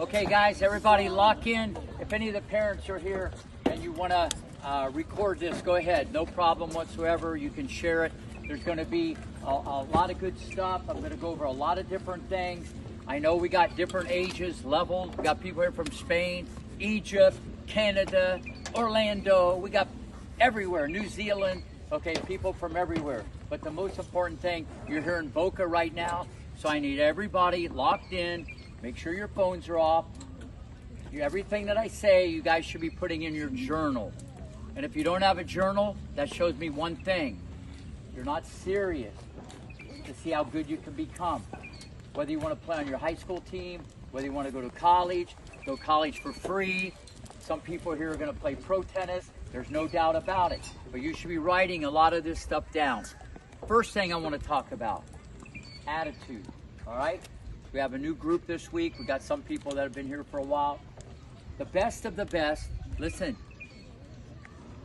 Okay, guys, everybody lock in. If any of the parents are here and you want to record this, go ahead. No problem whatsoever. You can share it. There's going to be a lot of good stuff. I'm going to go over a lot of different things. I know we got different ages, levels. We got people here from Spain, Egypt, Canada, Orlando. We got everywhere, New Zealand. Okay, people from everywhere. But the most important thing, you're here in Boca right now, so I need everybody locked in. Make sure your phones are off. Everything that I say, you guys should be putting in your journal. And if you don't have a journal, that shows me one thing. You're not serious to see how good you can become. Whether you want to play on your high school team, whether you want to go college for free. Some people here are going to play pro tennis. There's no doubt about it. But you should be writing a lot of this stuff down. First thing I want to talk about, attitude, all right? We have a new group this week. We got some people that have been here for a while. The best of the best, listen,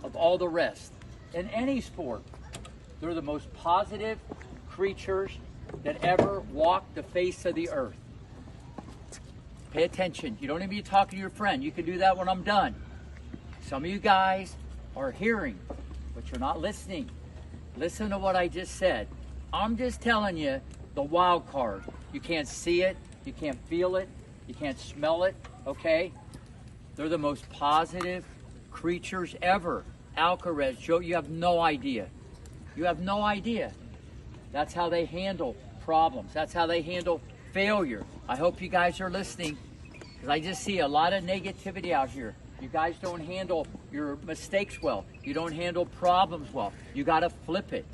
of all the rest, in any sport, they're the most positive creatures that ever walked the face of the earth. Pay attention. You don't even be talking to your friend. You can do that when I'm done. Some of you guys are hearing, but you're not listening. Listen to what I just said. I'm just telling you the wild card. You can't see it, you can't feel it, you can't smell it, okay? They're the most positive creatures ever. Alcaraz, Joe, you have no idea. You have no idea. That's how they handle problems. That's how they handle failure. I hope you guys are listening, because I just see a lot of negativity out here. You guys don't handle your mistakes well. You don't handle problems well. You got to flip it.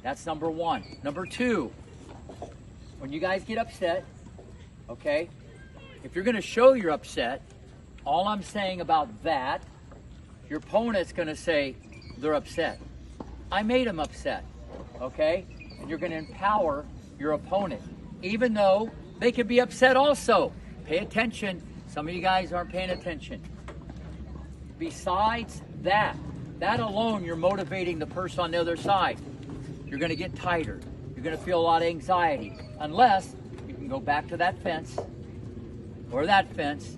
That's number one. Number two, when you guys get upset, okay, if you're going to show you're upset, all I'm saying about that, your opponent's going to say they're upset. I made them upset, okay? And you're going to empower your opponent, even though they could be upset also. Pay attention. Some of you guys aren't paying attention. Besides that alone, you're motivating the person on the other side. You're going to get tighter. You're going to feel a lot of anxiety. Unless you can go back to that fence or that fence,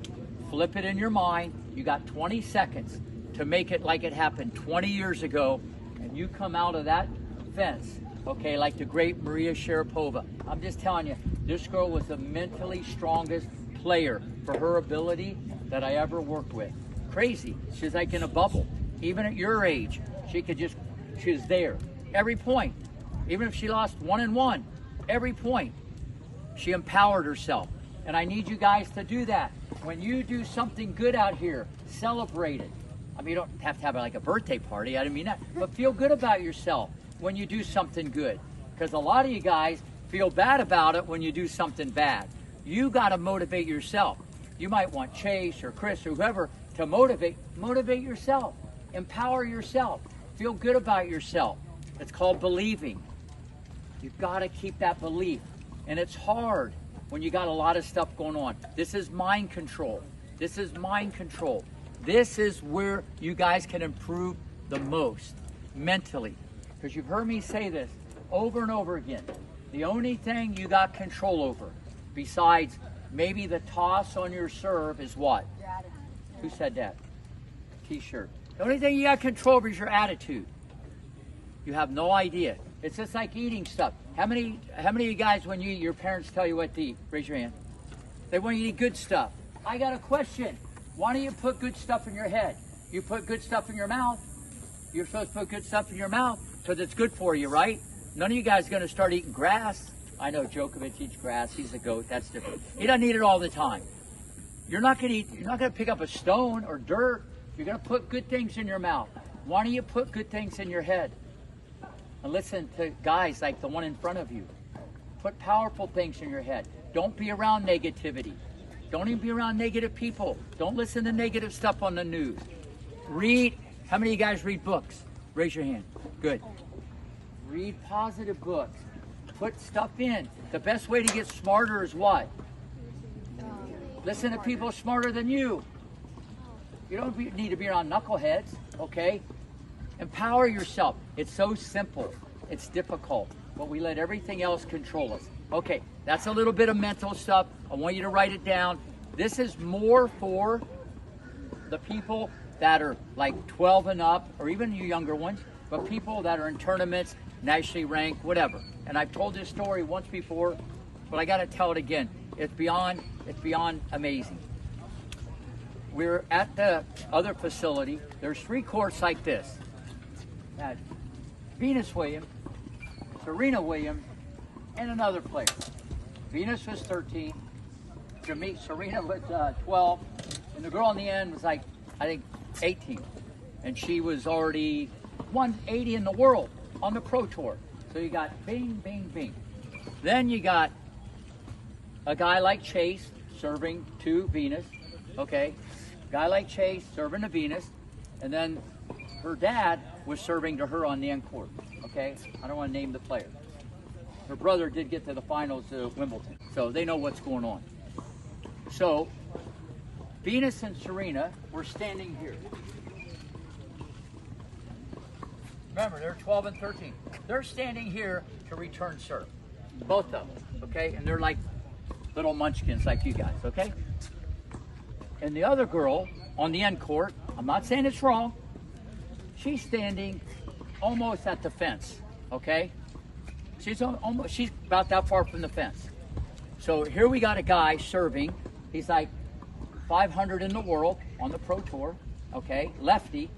flip it in your mind. You got 20 seconds to make it like it happened 20 years ago, and you come out of that fence, okay, like the great Maria Sharapova. I'm just telling you, this girl was the mentally strongest player for her ability that I ever worked with. Crazy. She's like in a bubble. Even at your age, she was there. Every point. Even if she lost 1-1, every point, she empowered herself. And I need you guys to do that. When you do something good out here, celebrate it. I mean, you don't have to have like a birthday party. I didn't mean that. But feel good about yourself when you do something good. Because a lot of you guys feel bad about it when you do something bad. You got to motivate yourself. You might want Chase or Chris or whoever to motivate yourself. Empower yourself. Feel good about yourself. It's called believing. You've got to keep that belief. And it's hard when you got a lot of stuff going on. This is mind control. This is mind control. This is where you guys can improve the most mentally. Because you've heard me say this over and over again. The only thing you got control over, besides maybe the toss on your serve, is what? Your attitude. Who said that? T-shirt. The only thing you got control over is your attitude. You have no idea. It's just like eating stuff. How many of you guys, when your parents tell you what to eat, raise your hand. They want you to eat good stuff. I got a question. Why don't you put good stuff in your head? You put good stuff in your mouth. You're supposed to put good stuff in your mouth because it's good for you, right? None of you guys are going to start eating grass. I know Djokovic eats grass. He's a goat. That's different. He doesn't eat it all the time. You're not going to pick up a stone or dirt. You're going to put good things in your mouth. Why don't you put good things in your head? And listen to guys like the one in front of you. Put powerful things in your head. Don't be around negativity. Don't even be around negative people. Don't listen to negative stuff on the news. Read. How many of you guys read books? Raise your hand. Good. Read positive books. Put stuff in. The best way to get smarter is what? Listen to people smarter than you. You don't need to be around knuckleheads, okay? Empower yourself. It's so simple. It's difficult, but we let everything else control us. Okay, that's a little bit of mental stuff. I want you to write it down. This is more for the people that are like 12 and up, or even you younger ones, but people that are in tournaments, nationally ranked, whatever. And I've told this story once before, but I got to tell it again. It's beyond amazing. We're at the other facility. There's 3 courts like this. Venus Williams, Serena Williams, and another player. Venus was 13, Serena was 12, and the girl on the end was like, I think, 18. And she was already 180 in the world on the Pro Tour. So you got bing, bing, bing. Then you got a guy like Chase serving to Venus, okay? Guy like Chase serving to Venus, and then her dad was serving to her on the end court, okay? I don't want to name the player. Her brother did get to the finals of Wimbledon, so they know what's going on. So Venus and Serena were standing here. Remember, they're 12 and 13. They're standing here to return serve, both of them, okay? And they're like little munchkins like you guys, okay? And the other girl on the end court, I'm not saying it's wrong, she's standing almost at the fence, okay? She's about that far from the fence. So here we got a guy serving. He's like 500 in the world on the Pro Tour, okay? Lefty,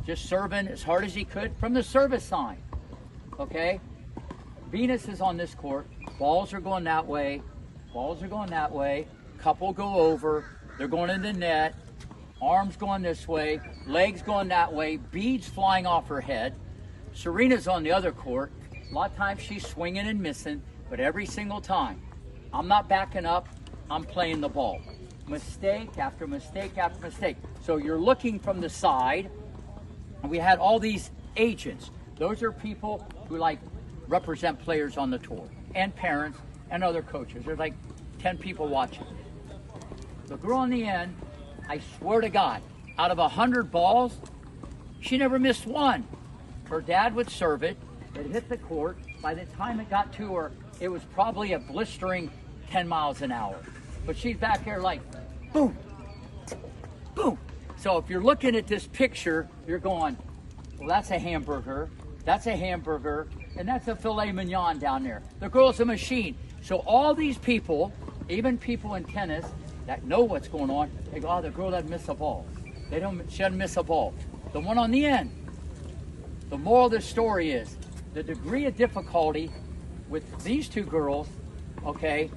just serving as hard as he could from the service sign, okay? Venus is on this court. Balls are going that way. Balls are going that way. Couple go over. They're going in the net. Arms going this way. Legs going that way. Beads flying off her head. Serena's on the other court. A lot of times she's swinging and missing, but every single time, I'm not backing up. I'm playing the ball. Mistake after mistake after mistake. So you're looking from the side, and we had all these agents. Those are people who like represent players on the tour, and parents, and other coaches. There's like 10 people watching. The girl on the end, I swear to God, out of 100 balls, she never missed one. Her dad would serve it. It hit the court. By the time it got to her, it was probably a blistering 10 miles an hour. But she's back here like, boom, boom. So if you're looking at this picture, you're going, well, that's a hamburger, and that's a filet mignon down there. The girl's a machine. So all these people, even people in tennis that know what's going on, they go, oh, the girl doesn't miss a ball. She doesn't miss a ball. The one on the end, the moral of the story is, the degree of difficulty with these 2 girls, okay,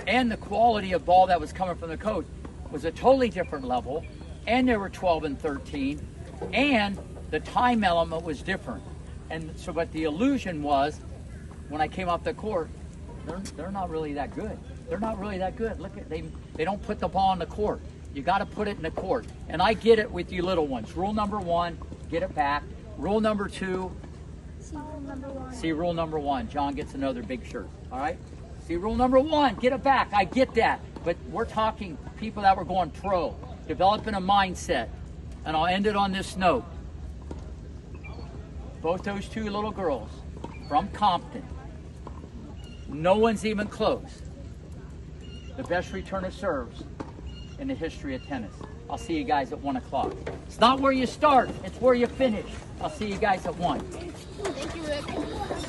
and the quality of ball that was coming from the coach was a totally different level, and they were 12 and 13, and the time element was different. And so what the illusion was, when I came off the court, they're not really that good. They're not really that good. Look at, they don't put the ball in the court. You got to put it in the court. And I get it with you little ones. Rule number 1, get it back. Rule number 2, see rule number 1. John gets another big shirt, all right? See rule number 1, get it back. I get that. But we're talking people that were going pro, developing a mindset. And I'll end it on this note. Both those 2 little girls from Compton, no one's even close. The best return of serves in the history of tennis. I'll see you guys at 1 o'clock. It's not where you start, it's where you finish. I'll see you guys at 1. Thank you, Rick.